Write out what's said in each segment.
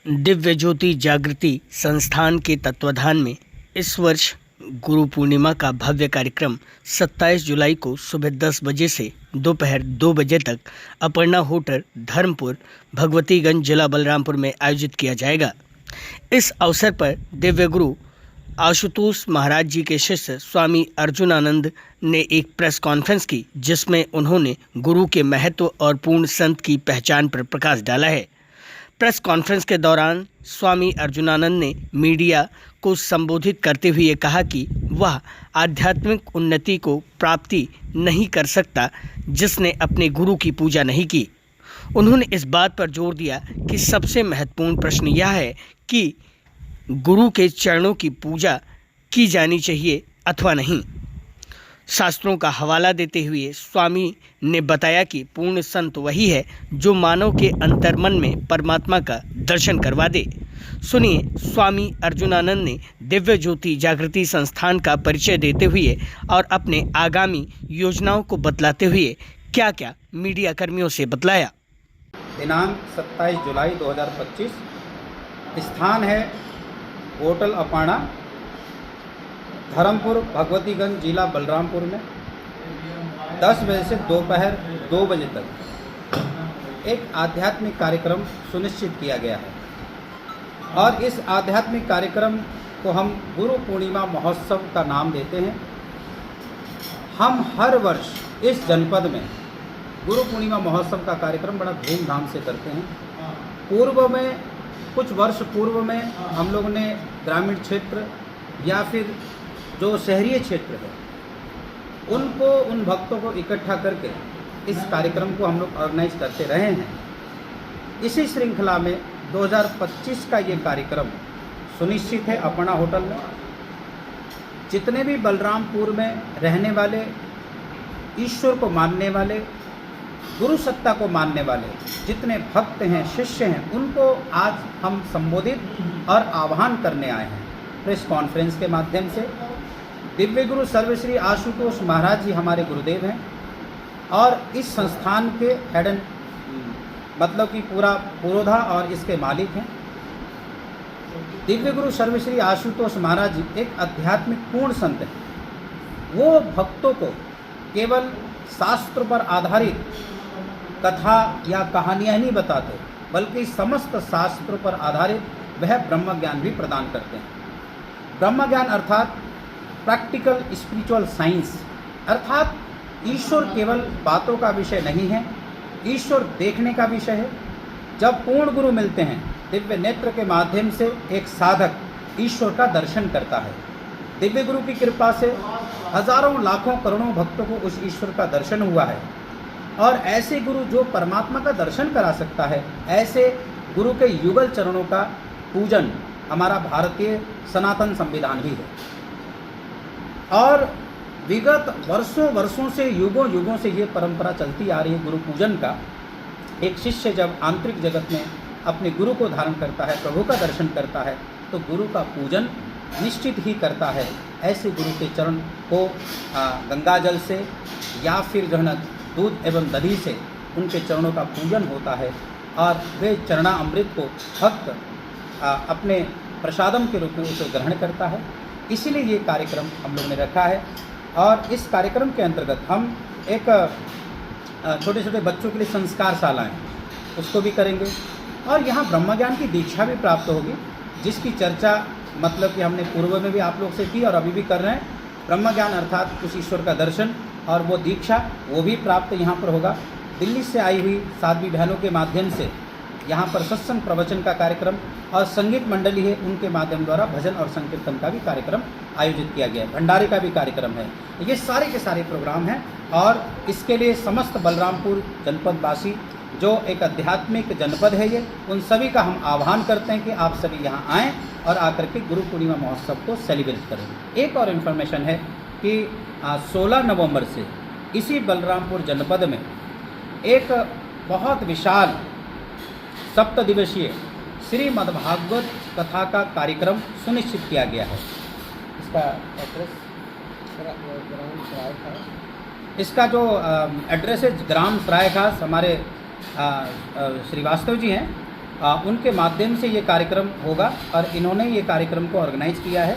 दिव्य ज्योति जागृति संस्थान के तत्वाधान में इस वर्ष गुरु पूर्णिमा का भव्य कार्यक्रम 27 जुलाई को सुबह 10 बजे से दोपहर 2 बजे तक अपर्णा होटल धर्मपुर भगवतीगंज जिला बलरामपुर में आयोजित किया जाएगा। इस अवसर पर दिव्य गुरु आशुतोष महाराज जी के शिष्य स्वामी अर्जुनानंद ने एक प्रेस कॉन्फ्रेंस की, जिसमें उन्होंने गुरु के महत्व और पूर्ण संत की पहचान पर प्रकाश डाला है। प्रेस कॉन्फ्रेंस के दौरान स्वामी अर्जुनानंद ने मीडिया को संबोधित करते हुए कहा कि वह आध्यात्मिक उन्नति को प्राप्ति नहीं कर सकता जिसने अपने गुरु की पूजा नहीं की। उन्होंने इस बात पर जोर दिया कि सबसे महत्वपूर्ण प्रश्न यह है कि गुरु के चरणों की पूजा की जानी चाहिए अथवा नहीं। शास्त्रों का हवाला देते हुए स्वामी ने बताया कि पूर्ण संत वही है जो मानव के अंतर्मन में परमात्मा का दर्शन करवा दे। सुनिए स्वामी अर्जुनानंद ने दिव्य ज्योति जागृति संस्थान का परिचय देते हुए और अपने आगामी योजनाओं को बतलाते हुए क्या क्या मीडिया कर्मियों से बतलाया। दिनांक 27 जुलाई 2025, स्थान है होटल अपाणा धर्मपुर भगवतीगंज जिला बलरामपुर में 10 बजे से दोपहर 2 बजे तक एक आध्यात्मिक कार्यक्रम सुनिश्चित किया गया है और इस आध्यात्मिक कार्यक्रम को हम गुरु पूर्णिमा महोत्सव का नाम देते हैं। हम हर वर्ष इस जनपद में गुरु पूर्णिमा महोत्सव का कार्यक्रम बड़ा धूमधाम से करते हैं। कुछ वर्ष पूर्व में हम लोगों ने ग्रामीण क्षेत्र या फिर जो शहरी क्षेत्र है उन भक्तों को इकट्ठा करके इस कार्यक्रम को हम लोग ऑर्गेनाइज करते रहे हैं। इसी श्रृंखला में 2025 का ये कार्यक्रम सुनिश्चित है। अपर्णा होटल में जितने भी बलरामपुर में रहने वाले, ईश्वर को मानने वाले, गुरु सत्ता को मानने वाले जितने भक्त हैं, शिष्य हैं, उनको आज हम संबोधित और आह्वान करने आए हैं प्रेस कॉन्फ्रेंस के माध्यम से। दिव्य गुरु सर्वश्री आशुतोष महाराज जी हमारे गुरुदेव हैं और इस संस्थान के हेड एंड मतलब कि पूरा पुरोधा और इसके मालिक हैं। दिव्य गुरु सर्वश्री आशुतोष महाराज जी एक आध्यात्मिक पूर्ण संत हैं। वो भक्तों को केवल शास्त्र पर आधारित कथा या कहानियाँ नहीं बताते, बल्कि समस्त शास्त्रों पर आधारित वह ब्रह्म ज्ञान भी प्रदान करते हैं। ब्रह्म ज्ञान अर्थात प्रैक्टिकल स्पिरिचुअल साइंस, अर्थात ईश्वर केवल बातों का विषय नहीं है, ईश्वर देखने का विषय है। जब पूर्ण गुरु मिलते हैं, दिव्य नेत्र के माध्यम से एक साधक ईश्वर का दर्शन करता है। दिव्य गुरु की कृपा से हजारों लाखों करोड़ों भक्तों को उस ईश्वर का दर्शन हुआ है और ऐसे गुरु जो परमात्मा का दर्शन करा सकता है, ऐसे गुरु के युगल चरणों का पूजन हमारा भारतीय सनातन संविधान भी है। और विगत वर्षों से, युगों से ये परंपरा चलती आ रही है गुरु पूजन का। एक शिष्य जब आंतरिक जगत में अपने गुरु को धारण करता है, प्रभु का दर्शन करता है, तो गुरु का पूजन निश्चित ही करता है। ऐसे गुरु के चरण को गंगा जल से या फिर जो है ना दूध एवं दही से उनके चरणों का पूजन होता है और वे चरणा अमृत को भक्त अपने प्रसादम के रूप में उसे ग्रहण करता है। इसीलिए ये कार्यक्रम हम लोग ने रखा है और इस कार्यक्रम के अंतर्गत हम एक छोटे छोटे बच्चों के लिए संस्कार शालाएँ उसको भी करेंगे और यहाँ ब्रह्म ज्ञान की दीक्षा भी प्राप्त होगी, जिसकी चर्चा मतलब कि हमने पूर्व में भी आप लोग से की और अभी भी कर रहे हैं। ब्रह्म ज्ञान अर्थात उस ईश्वर का दर्शन और वो दीक्षा वो भी प्राप्त यहाँ पर होगा। दिल्ली से आई हुई साध्वी बहनों के माध्यम से यहाँ पर सत्संग प्रवचन का कार्यक्रम और संगीत मंडली है, उनके माध्यम द्वारा भजन और संकीर्तन का भी कार्यक्रम आयोजित किया गया है। भंडारे का भी कार्यक्रम है। ये सारे के सारे प्रोग्राम हैं और इसके लिए समस्त बलरामपुर जनपदवासी जो एक आध्यात्मिक जनपद है ये, उन सभी का हम आह्वान करते हैं कि आप सभी यहाँ आएँ और आकर के गुरु पूर्णिमा महोत्सव को सेलिब्रेट करें। एक और इन्फॉर्मेशन है कि 16 नवंबर से इसी बलरामपुर जनपद में एक बहुत विशाल 7 दिवसीय श्रीमद्भागवत कथा का कार्यक्रम सुनिश्चित किया गया है। इसका एड्रेस, इसका जो एड्रेस है ग्राम सरायखास, हमारे श्रीवास्तव जी हैं उनके माध्यम से ये कार्यक्रम होगा और इन्होंने ये कार्यक्रम को ऑर्गेनाइज किया है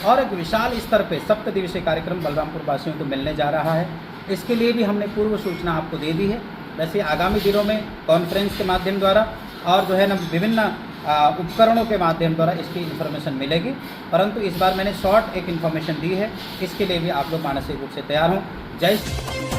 और एक विशाल स्तर पे 7 दिवसीय कार्यक्रम बलरामपुर वासियों को मिलने जा रहा है। इसके लिए भी हमने पूर्व सूचना आपको दे दी है। वैसे आगामी दिनों में कॉन्फ्रेंस के माध्यम द्वारा और जो है ना विभिन्न उपकरणों के माध्यम द्वारा इसकी इन्फॉर्मेशन मिलेगी, परंतु इस बार मैंने शॉर्ट एक इन्फॉर्मेशन दी है। इसके लिए भी आप लोग मानसिक रूप से तैयार हों। जय